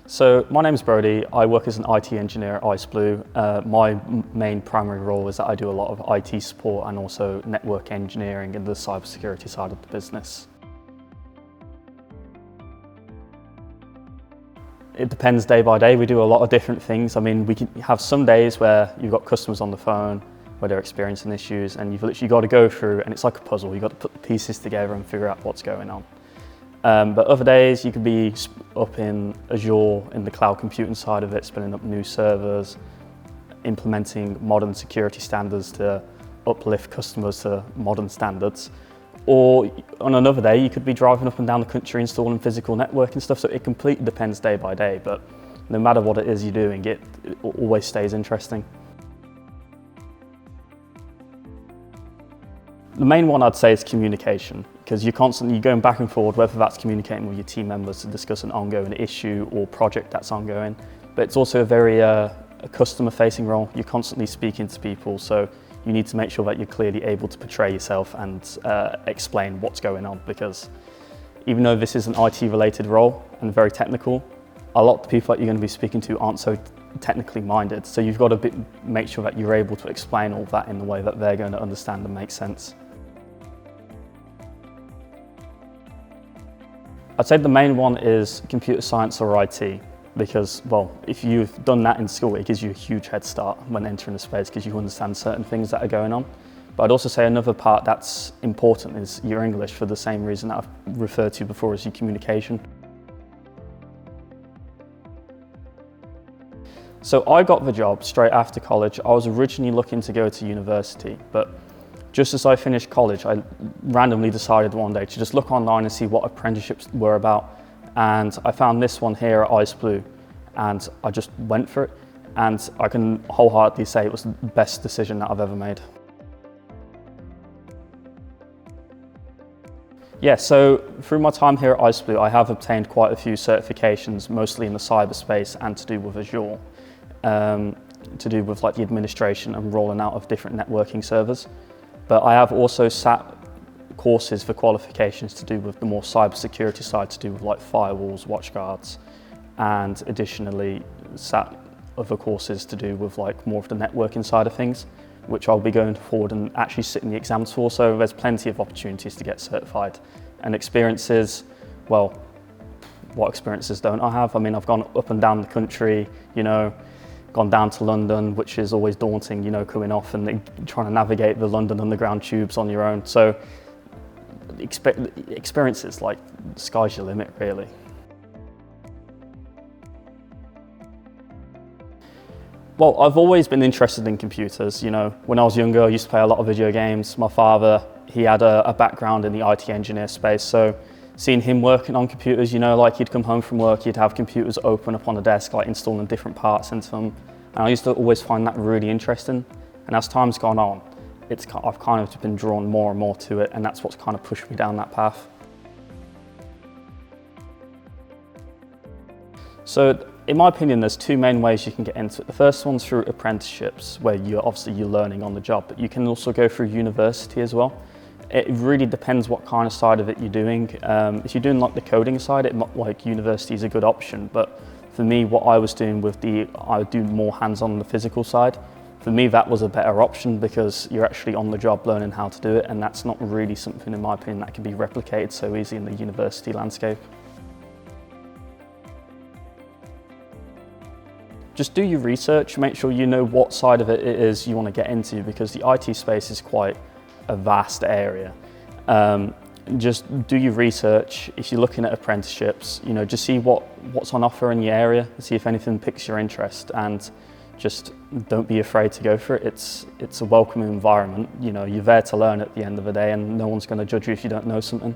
So my name is Brodie. I work as an IT engineer at IceBlue. My main primary role is that I do a lot of IT support and also network engineering and the cybersecurity side of the business. It depends day by day. We do a lot of different things. I mean, we can have some days where you've got customers on the phone where they're experiencing issues and you've literally got to go through, and it's like a puzzle. You've got to put the pieces together and figure out what's going on. But other days you could be up in Azure in the cloud computing side of it, spinning up new servers, implementing modern security standards to uplift customers to modern standards. Or on another day you could be driving up and down the country installing physical networking stuff. So it completely depends day by day, but no matter what it is you're doing, it always stays interesting. The main one I'd say is communication, because you're constantly going back and forward, whether that's communicating with your team members to discuss an ongoing issue or project that's ongoing. But it's also a very a customer-facing role. You're constantly speaking to people, so you need to make sure that you're clearly able to portray yourself and explain what's going on, because even though this is an IT-related role and very technical, a lot of the people that you're going to be speaking to aren't so technically minded. So you've got to make sure that you're able to explain all that in the way that they're going to understand and make sense. I'd say the main one is computer science or IT, because, well, if you've done that in school, it gives you a huge head start when entering the space because you understand certain things that are going on. But I'd also say another part that's important is your English, for the same reason that I've referred to before as your communication. So I got the job straight after college. I was originally looking to go to university, but just as I finished college, I randomly decided one day to just look online and see what apprenticeships were about. And I found this one here at IceBlue, and I just went for it. And I can wholeheartedly say it was the best decision that I've ever made. Yeah, so through my time here at IceBlue, I have obtained quite a few certifications, mostly in the cyberspace and to do with Azure, to do with like the administration and rolling out of different networking servers. But I have also sat courses for qualifications to do with the more cybersecurity side, to do with like firewalls, watchguards, and additionally sat other courses to do with like more of the networking side of things, which I'll be going forward and actually sitting the exams for. So there's plenty of opportunities to get certified. And experiences, well, what experiences don't I have? I mean, I've gone up and down the country, you know, gone down to London, which is always daunting, you know, coming off and trying to navigate the London Underground tubes on your own. So experiences, like, the sky's your limit, really. Well, I've always been interested in computers. You know, when I was younger, I used to play a lot of video games. My father, he had a background in the IT engineer space, so seeing him working on computers, you know, like he'd come home from work, he'd have computers open up on the desk, like installing different parts into them. And I used to always find that really interesting. And as time's gone on, I've kind of been drawn more and more to it, and that's what's kind of pushed me down that path. So in my opinion, there's two main ways you can get into it. The first one's through apprenticeships, where you're learning on the job, but you can also go through university as well. It really depends what kind of side of it you're doing. If you're doing like the coding side, like university is a good option. But for me, what I was doing with I would do more hands-on the physical side. For me, that was a better option because you're actually on the job learning how to do it, and that's not really something, in my opinion, that can be replicated so easy in the university landscape. Just do your research, make sure you know what side of it is you want to get into, because the IT space is quite a vast area. Just do your research. If you're looking at apprenticeships, you know, just see what's on offer in your area, see if anything piques your interest, and just don't be afraid to go for it. It's a welcoming environment. You know, you're there to learn at the end of the day, and no one's going to judge you if you don't know something.